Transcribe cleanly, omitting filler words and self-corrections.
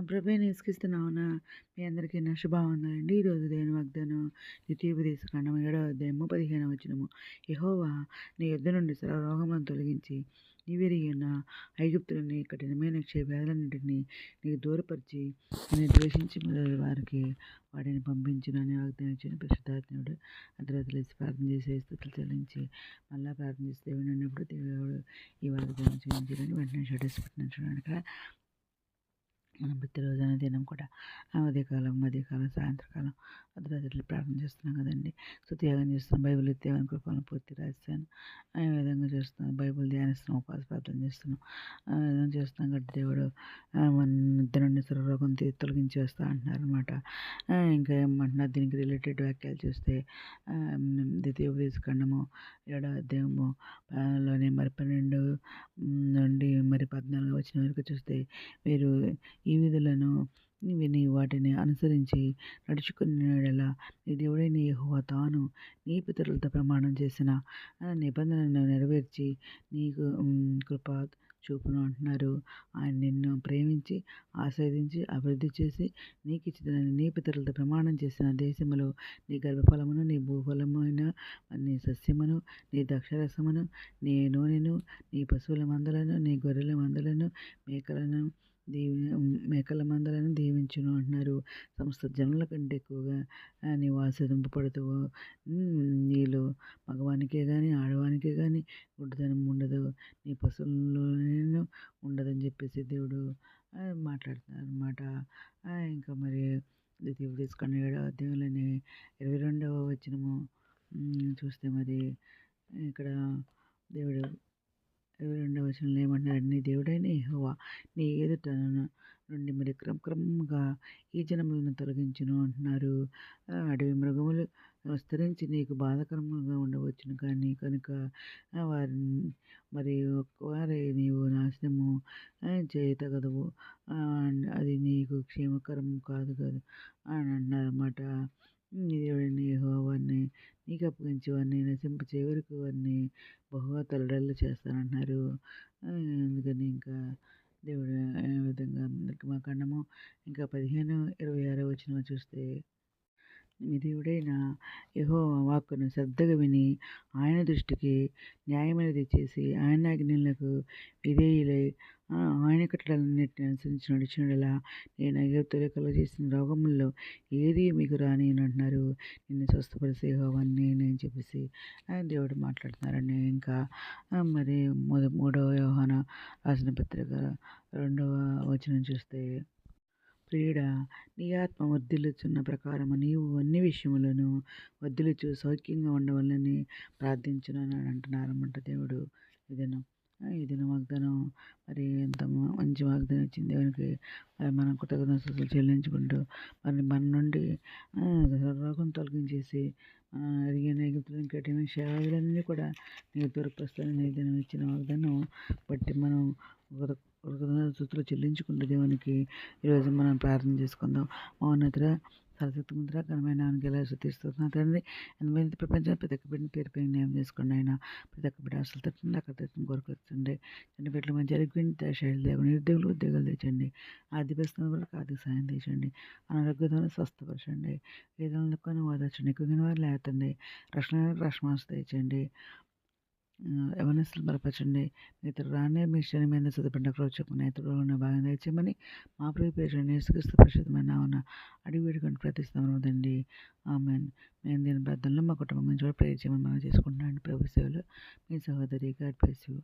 ప్రభువైన యేసుక్రీస్తు నామమున మీ అందరికీ నా శుభవందనాలండి. ఈరోజు దేవుని వాగ్దానం ద్వితీయోపదేశకాండము 7వ అధ్యాయము 15వ వచనము. యెహోవా నీ యొద్ద నుండి సర్వరోగములను తొలగించి నీవెరిగియున్న ఐగుప్తులోని కఠినమైన క్షయవ్యాధులన్నిటినీ నీకు దూరపరిచి నేను ద్వేషించి మొదలు వారికి వాటిని పంపించునని వాగ్దానం ఇచ్చిన పరిశుద్ధాత్ముడు అర్ధరాత్రి లేచి ప్రార్థన చేసి స్తుతులు చెల్లించి మళ్ళా ప్రార్థన చేసి దేవుని అన్నప్పుడు దేవుడు ఈ వాగ్దానం చేయించాలని వెంటనే స్టేటస్ పెట్టిన చూడండి. ఇక్కడ మనం ప్రతిరోజు దినం కూడా ఉదయకాలం, మధ్యకాలం, సాయంత్రకాలం అర్ధరాత్రులు ప్రార్థన చేస్తున్నాం కదండి. స్తుతియాగం చేస్తున్నాం. బైబిల్ దేవుని కృపలను పూర్తి రాశాను. ఆ విధంగా చేస్తున్నాం. బైబిల్ ధ్యానిస్తున్నాం. ఉపవాస ప్రార్థన చేస్తున్నాం. ఆ విధంగా చేస్తున్నాం కాబట్టి దేవుడు మన నిద్ర నుండి సర్వరోగం తొలగించేస్తా అంటున్నారు అనమాట. ఇంకా ఏమంటున్నారు దీనికి రిలేటెడ్ వాక్యాలు చూస్తే ద్వితీయోపదేశకాండము 7వ అధ్యాయము లోని మరి 12 నుండి మరి 14 వచ్చిన వరకు చూస్తే మీరు ఈ విధులను విని వాటిని అనుసరించి నడుచుకున్న యెడల నీ దేవుడైన యెహోవా తాను నీ పితరులతో ప్రమాణం చేసిన నిబంధనను నెరవేర్చి నీకు కృప చూపును అంటున్నారు. ఆయన నిన్ను ప్రేమించి ఆస్వాదించి అభివృద్ధి చేసి నీకు ఇచ్చినని నీ పితరులతో ప్రమాణం చేసిన దేశములో నీ గర్భఫలమును, నీ భూఫలమైన నీ సస్యమును, నీ ద్రాక్షారసమును, నీ నూనెను, నీ పశువుల మందలను, నీ గొర్రెల మందలను, మేకల మందలను దీవించును అంటున్నారు. సమస్త జనుల కంటే ఎక్కువగా నీవు ఆశీర్వదింపబడుతూ నీలో మగవానికే కానీ ఆడవానికే కానీ గుడ్డితనం ఉండదు, నీ పశువులను ఉండదని చెప్పేసి దేవుడు మాట్లాడుతున్నారు అన్నమాట. ఇంకా మరి ద్వితీయోపదేశకాండం 7వ అధ్యాయంలోని 22వ వచనము చూస్తే మరి ఇక్కడ దేవుడు 22వ వచనంలో ఏమంటున్నాడు, నీ దేవుడైన యెహోవా నీ ఎదుట నుండి మరి క్రమక్రమంగా ఈ జనములను తొలగించును అంటున్నారు. అడవి మృగములు విస్తరించి నీకు బాధాకరంగా ఉండవచ్చును కానీ కనుక వారిని మరి ఒక్కవారే నీవు నాశనము చేయతగదవు, అది నీకు క్షేమకరం కాదు అని అంటున్నారు అన్నమాట. నీ దేవుడైన యెహోవా వారిని నీకు అప్పగించి వారిని నశింపచే వరకు వారిని బహుగా తలడల్లు చేస్తానంటున్నారు. అందుకని ఇంకా దేవుడు ఏ విధంగా నిర్గమకాండము ఇంకా 15-26 వచనం చూస్తే మీ దేవుడైన యెహోవా వాక్కును శ్రద్ధగా విని ఆయన దృష్టికి న్యాయమైనది చేసి ఆయన ఆజ్ఞలకు విధేయులై ఆయన కట్టడలన్నిటిని అనుసరించి నడిచినలా నేను ఐగుప్తులో కలుగజేసిన రోగముల్లో ఏది మీకు రాని అని అంటున్నారు. నిన్ను స్వస్థపరిచే యెహోవాని నేనని చెప్పేసి దేవుడు మాట్లాడుతున్నారండి. ఇంకా మరి 3వ యోహాను రాసిన పత్రిక 2వ వచనం చూస్తే ప్రియుడా, నీ ఆత్మ వర్ధిల్లుచున్న ప్రకారము నీవు అన్ని విషయములను వర్ధిల్లుచు సౌఖ్యంగా ఉండవాలని ప్రార్థించునని అంటున్నారన్నమాట దేవుడు. ఈ దినం వాగ్దానం మరి ఎంత మంచి వాగ్దానం ఇచ్చింది దేవునికి మరి మనం కృతజ్ఞతలు చెల్లించుకుంటూ మరి మన నుండి రోగం తొలగించేసి అడిగిన ఐగుప్తులను కఠిన క్షయవ్యాధులన్నీ కూడా నీకు దూరపరుస్తానని ఈ దినం ఇచ్చిన వాగ్దానం బట్టి మనం కృతజ్ఞతలు చెల్లించుకుంటూ దేవునికి ఈరోజు మనం ప్రార్థన చేసుకుందాం. మౌనతర సరస్వతిముద్ర ఘనమైన ఎలా శుద్ధిస్తున్నా తండ్రి, ఎనభై ప్రపంచం ప్రతి ఒక్క బిడ్డని పేరు పేరు న్యాయం చేసుకోండి. ఆయన ప్రతి ఒక్క బిడ్డ అసలు తట్టండి అక్కడ తట్టని కోరికలు వచ్చండి. తండ్రి బిడ్డల మంచి ఆరోగ్యం శైలి దేవుడు నిరుద్యోగులు ఉద్యోగాలు తెచ్చండి. ఆర్థిక వరకు ఆర్థిక సాయం తెచ్చండి. అనారోగ్యంతో స్వస్థపరచండి. వేదనలను ఓదార్చండి. ఎక్కువైన వారు లేతండి. రక్షణ తెచ్చండి. యవనస్తులు బలపరచండి. ఇతరు రానే మీ శ్రేణి మీద చదువుపడ్డ క్రోచకుని ఇతరులు ఉన్న భాగం తెచ్చమని మా ప్రియ పేరుని యేసుక్రీస్తు పరిశుద్ధమైన నామమున అడిగి వేడుకొని ప్రార్థిస్తున్నాము తండ్రి. ఆమేన్. మేము దీని ప్రార్థనలో మా కుటుంబం గురించి కూడా ప్రేయర్ చేయమని మనం చేసుకుంటున్నాం. ప్రభు సేవలో మీ సహోదరి. God bless you.